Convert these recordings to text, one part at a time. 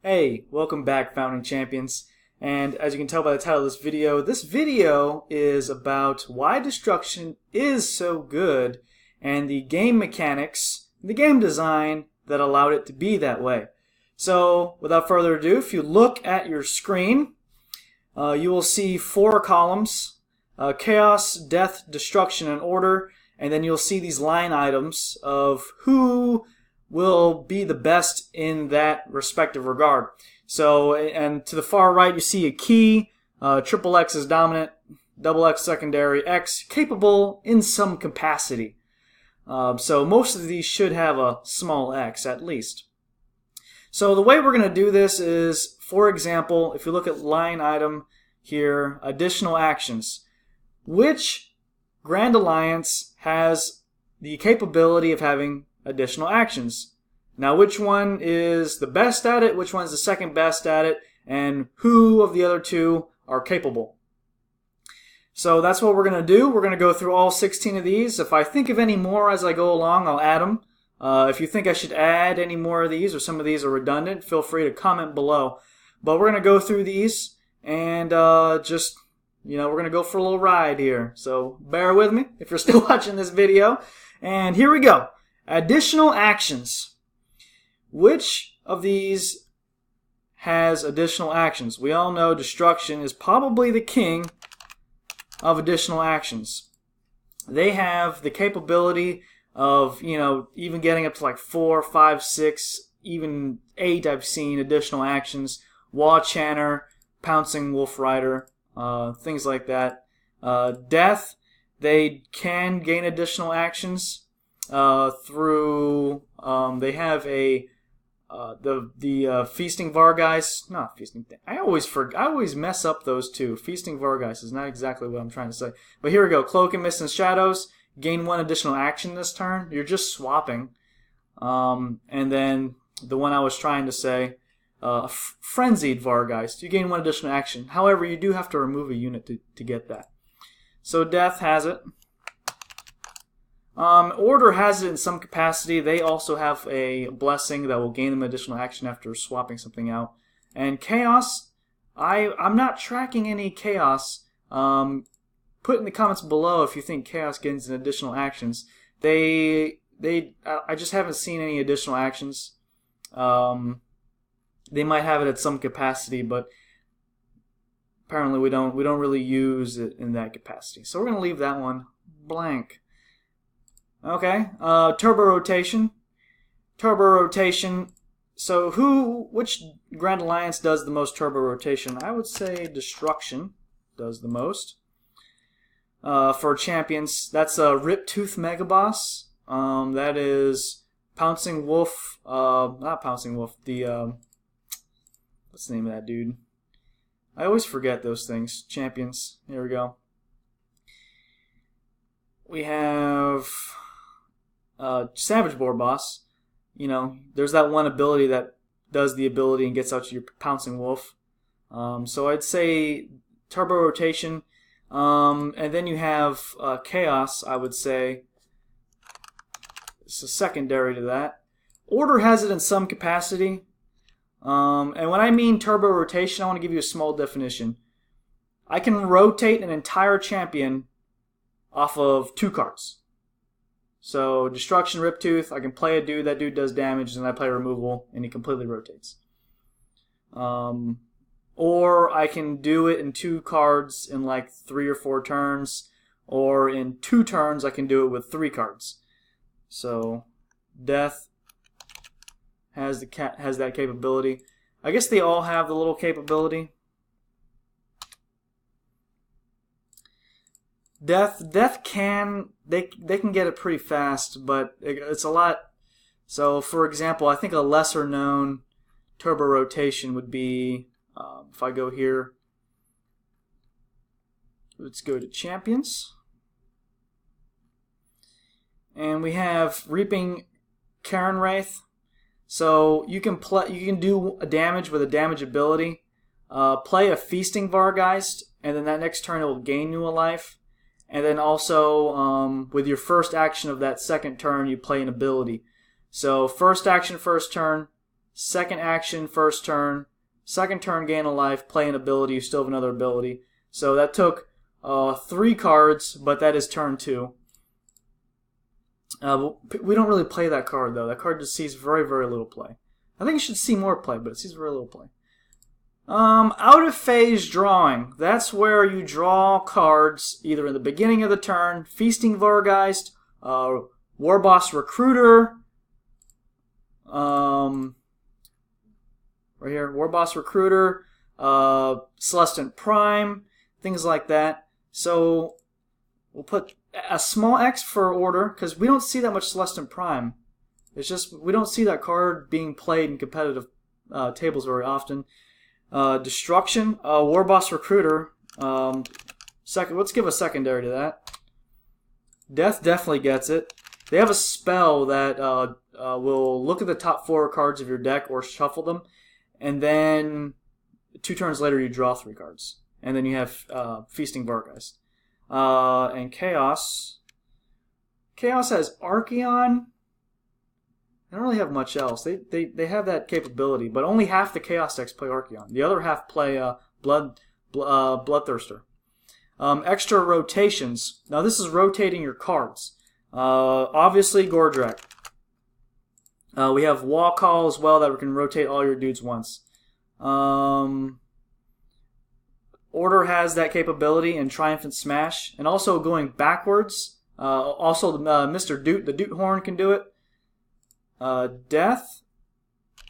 Hey, welcome back, Founding Champions. And as you can tell by the title of this video is about why Destruction is so good and the game mechanics, the game design that allowed it to be that way. So, without further ado, if you look at your screen, you will see 4 columns, Chaos, Death, Destruction, and Order, and then you'll see these line items of who will be the best in that respective regard. So, and to the far right, you see a key. Triple X is dominant, double X secondary, X capable in some capacity. So most of these should have a small X at least. So the way we're going to do this is, for example, if you look at line item here, additional actions. Which Grand Alliance has the capability of having additional actions? Now, which one is the best at it, which one's the second best at it, and who of the other two are capable? So that's what we're going to do. We're going to go through all 16 of these. If I think of any more as I go along, I'll add them. If you think I should add any more of these or some of these are redundant, feel free to comment below. But we're going to go through these and we're going to go for a little ride here. So bear with me if you're still watching this video. And here we go. Additional actions. Which of these has additional actions? We all know Destruction is probably the king of additional actions. They have the capability of, even getting up to like 4, 5, 6, even 8 I've seen additional actions. Wall Chanter, Pouncing Wolf Rider, things like that. Death, they can gain additional actions through, they have a the Feasting Vargheists, not Feasting. I always mess up those two. Feasting Vargheists is not exactly what I'm trying to say. But here we go. Cloak and Mist and Shadows gain 1 additional action this turn. You're just swapping. And then the one I was trying to say, Frenzied Vargheist. You gain 1 additional action. However, you do have to remove a unit to get that. So Death has it. Order has it in some capacity. They also have a blessing that will gain them additional action after swapping something out. And Chaos, I'm not tracking any Chaos. Put in the comments below if you think Chaos gains an additional actions. I just haven't seen any additional actions. They might have it at some capacity, but apparently we don't really use it in that capacity. So we're gonna leave that one blank. Okay, Turbo Rotation. Turbo Rotation. So which Grand Alliance does the most Turbo Rotation? I would say Destruction does the most. For champions, that's a Riptooth Megaboss. That is Pouncing Wolf. Not Pouncing Wolf. What's the name of that dude? I always forget those things. Champions. Here we go. We have Savage Boar Boss. There's that one ability that does the ability and gets out your Pouncing Wolf. So I'd say Turbo Rotation. And then you have Chaos, I would say. It's a secondary to that. Order has it in some capacity. And when I mean Turbo Rotation, I want to give you a small definition. I can rotate an entire champion off of 2 cards. So Destruction, Riptooth, I can play a dude, that dude does damage, and I play removal, and he completely rotates. Or I can do it in 2 cards in like 3 or 4 turns, or in 2 turns I can do it with 3 cards. So Death has that capability. I guess they all have the little capability. Death can they can get it pretty fast, but it's a lot. So for example, I think a lesser known Turbo Rotation would be if I go here. Let's go to Champions, and we have Reaping Cairnwraith. So you can do a damage with a damage ability. Play a Feasting Vargheist, and then that next turn it will gain you a life. And then also, with your first action of that second turn, you play an ability. So first action, first turn, second action, first turn, second turn, gain a life, play an ability, you still have another ability. So that took 3 cards, but that is turn 2. We don't really play that card, though. That card just sees very, very little play. I think it should see more play, but it sees very little play. Out of phase drawing. That's where you draw cards either in the beginning of the turn, Feasting Vargheist, Warboss Recruiter, right here, Warboss Recruiter, Celestant Prime, things like that. So we'll put a small X for order, because we don't see that much Celestant Prime. It's just, we don't see that card being played in competitive tables very often. Destruction, Warboss Recruiter. Let's give a secondary to that. Death definitely gets it. They have a spell that will look at the top 4 cards of your deck or shuffle them, and then 2 turns later you draw 3 cards. And then you have Feasting Vargheist. And Chaos. Chaos has Archeon. They don't really have much else. They have that capability, but only half the Chaos decks play Archeon. The other half play Bloodthirster. Extra rotations. Now this is rotating your cards. Obviously Gordrakk. We have Wall Call as well, that we can rotate all your dudes once. Order has that capability in Triumphant Smash, and also going backwards. Also, Mr. Doot, the Doot Horn, can do it. Death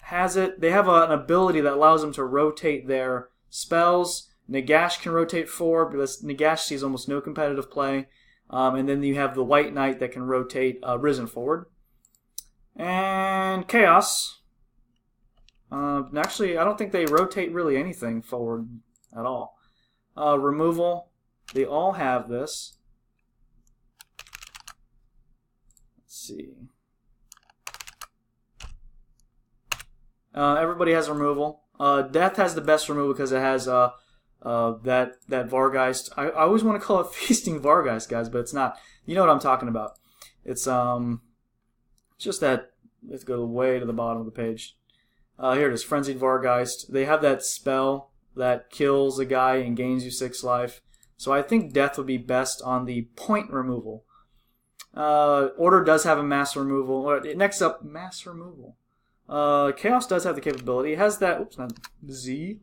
has it. They have an ability that allows them to rotate their spells. Nagash can rotate 4, because Nagash sees almost no competitive play. And then you have the White Knight that can rotate Risen forward. And Chaos. Actually, I don't think they rotate really anything forward at all. Removal. They all have this. Let's see. Everybody has removal. Death has the best removal because it has that Vargheist. I always want to call it Feasting Vargheist, guys, but it's not. You know what I'm talking about. It's just that. Let's go way to the bottom of the page. Here it is, Frenzied Vargheist. They have that spell that kills a guy and gains you 6 life. So I think Death would be best on the point removal. Order does have a mass removal. Next up, mass removal. Chaos does have the capability. It has that. Oops, not Z.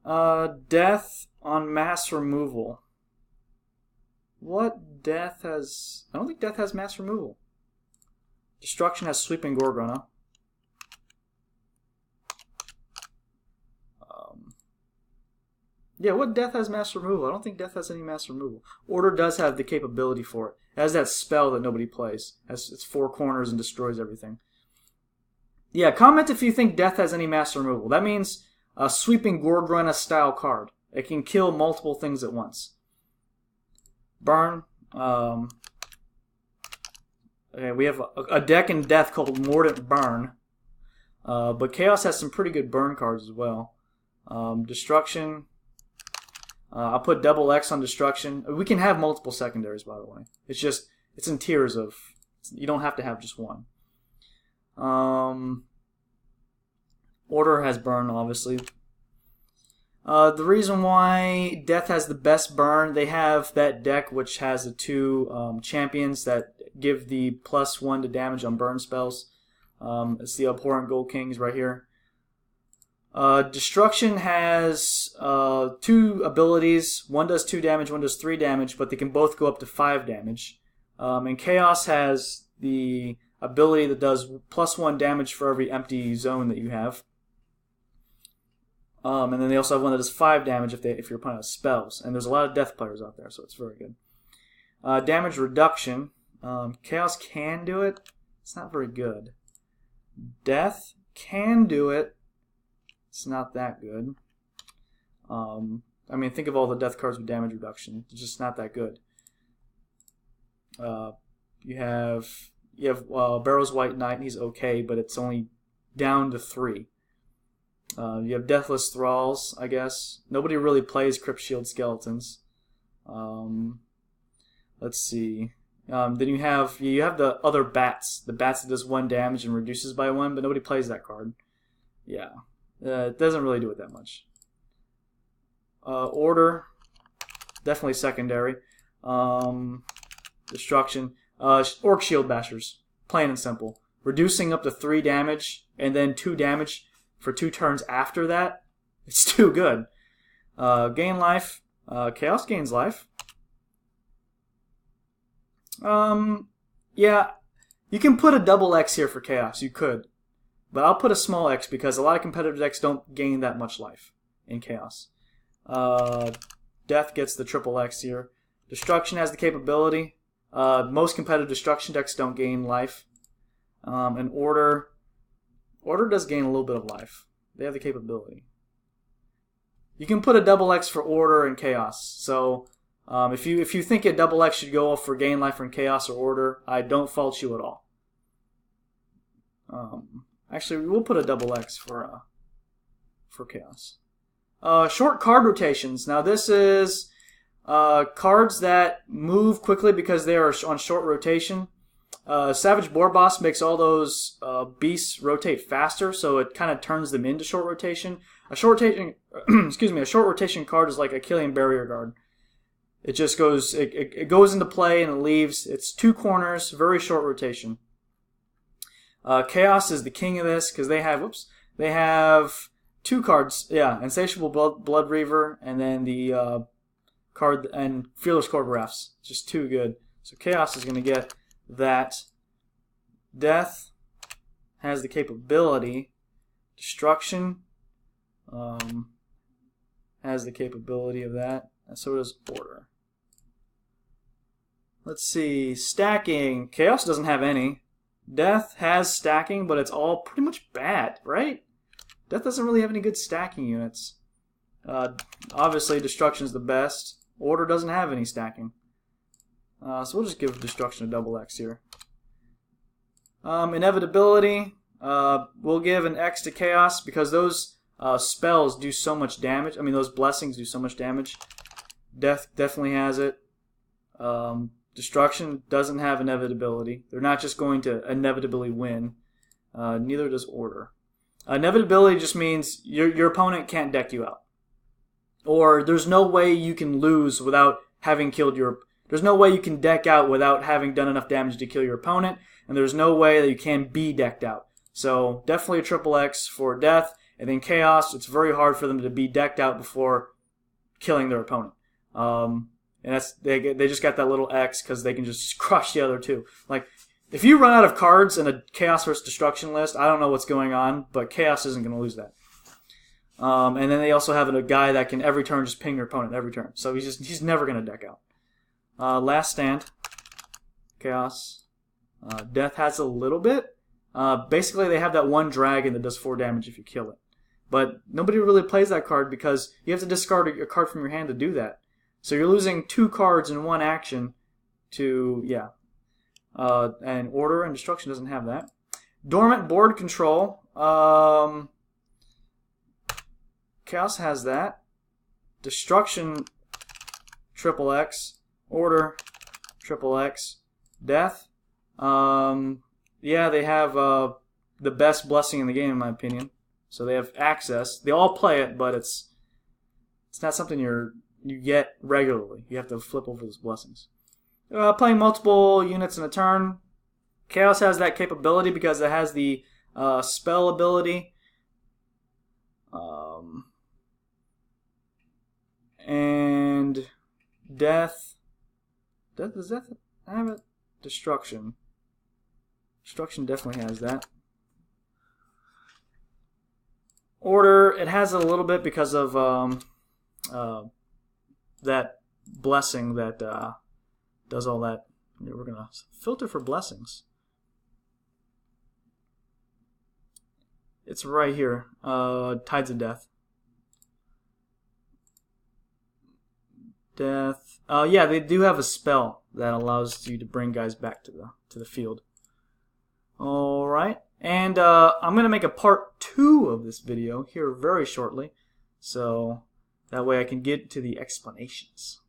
Death on mass removal. What Death has? I don't think Death has mass removal. Destruction has Sweeping Gorgon, huh? Yeah, what Death has mass removal? I don't think Death has any mass removal. Order does have the capability for it. It has that spell that nobody plays. It's 4 corners and destroys everything. Yeah, comment if you think Death has any mass removal. That means a Sweeping Gorgrunna style card. It can kill multiple things at once. Burn. Okay, we have a deck in Death called Mordant Burn. But Chaos has some pretty good burn cards as well. Destruction. I'll put double X on Destruction. We can have multiple secondaries, by the way. It's just, it's in tiers of, you don't have to have just one. Order has burn, obviously. The reason why Death has the best burn, they have that deck which has the 2 champions that give the +1 to damage on burn spells. It's the Abhorrent Gold Kings right here. Destruction has 2 abilities. One does 2 damage, one does 3 damage, but they can both go up to 5 damage. And Chaos has the ability that does +1 damage for every empty zone that you have. And then they also have one that does 5 damage if your opponent has spells. And there's a lot of Death players out there, so it's very good. Damage reduction. Chaos can do it. It's not very good. Death can do it. It's not that good. I mean, think of all the Death cards with damage reduction. It's just not that good. You have Barrow's White Knight. He's okay, but it's only down to 3. You have Deathless Thralls, I guess. Nobody really plays Crypt Shield Skeletons. Let's see. Then you have the other bats. The bats that does 1 damage and reduces by 1, but nobody plays that card. Yeah, it doesn't really do it that much. Order, definitely secondary. Destruction. Orc Shield Bashers, plain and simple. Reducing up to 3 damage and then 2 damage for 2 turns after that. It's too good. Gain life. Chaos gains life. Yeah, you can put a double X here for Chaos. You could. But I'll put a small X because a lot of competitive decks don't gain that much life in Chaos. Death gets the triple X here. Destruction has the capability. Most competitive destruction decks don't gain life. And Order does gain a little bit of life. They have the capability. You can put a double X for Order and Chaos. So if you think a double X should go for gain life from Chaos or Order, I don't fault you at all. Actually, we'll put a double X for Chaos. Short card rotations. Now this is cards that move quickly because they are on short rotation. Savage Boar Boss makes all those beasts rotate faster, so it kind of turns them into short rotation. A short rotation, a short rotation card is like a Killian Barrier Guard. It just goes, it goes into play and it leaves. It's 2 corners, very short rotation. Chaos is the king of this because they have 2 cards. Yeah, Insatiable Blood Reaver and then the card and Fearless Corgoraths. Just too good. So Chaos is going to get that. Death has the capability. Destruction has the capability of that. And so does Order. Let's see. Stacking. Chaos doesn't have any. Death has stacking, but it's all pretty much bad, right? Death doesn't really have any good stacking units. Obviously, Destruction is the best. Order doesn't have any stacking. So we'll just give Destruction a double X here. Inevitability. We'll give an X to Chaos because those spells do so much damage. I mean, those blessings do so much damage. Death definitely has it. Destruction doesn't have inevitability. They're not just going to inevitably win. Neither does Order. Inevitability just means your opponent can't deck you out. Or there's no way you can lose without having killed your... There's no way you can deck out without having done enough damage to kill your opponent. And there's no way that you can be decked out. So definitely a triple X for Death. And then Chaos, it's very hard for them to be decked out before killing their opponent. And that's they just got that little X because they can just crush the other 2. Like, if you run out of cards in a Chaos versus Destruction list, I don't know what's going on, but Chaos isn't going to lose that. And then they also have a guy that can every turn just ping your opponent every turn. So he's never going to deck out. Last Stand. Chaos. Death has a little bit. Basically, they have that 1 dragon that does 4 damage if you kill it. But nobody really plays that card because you have to discard a card from your hand to do that. So you're losing 2 cards in 1 action to, yeah. And Order and Destruction doesn't have that. Dormant Board Control. Chaos has that. Destruction, triple X. Order, triple X. Death. Yeah, they have the best blessing in the game, in my opinion. So they have access. They all play it, but it's not something you get regularly. You have to flip over those blessings. Playing multiple units in a turn. Chaos has that capability because it has the spell ability. And Death. Does Death have it? Destruction. Destruction definitely has that. Order, it has it a little bit because of that blessing that does all that. We're going to filter for blessings. It's right here. Tides of Death. Death. Yeah, they do have a spell that allows you to bring guys back to the field. All right. And I'm going to make a part 2 of this video here very shortly. So that way I can get to the explanations.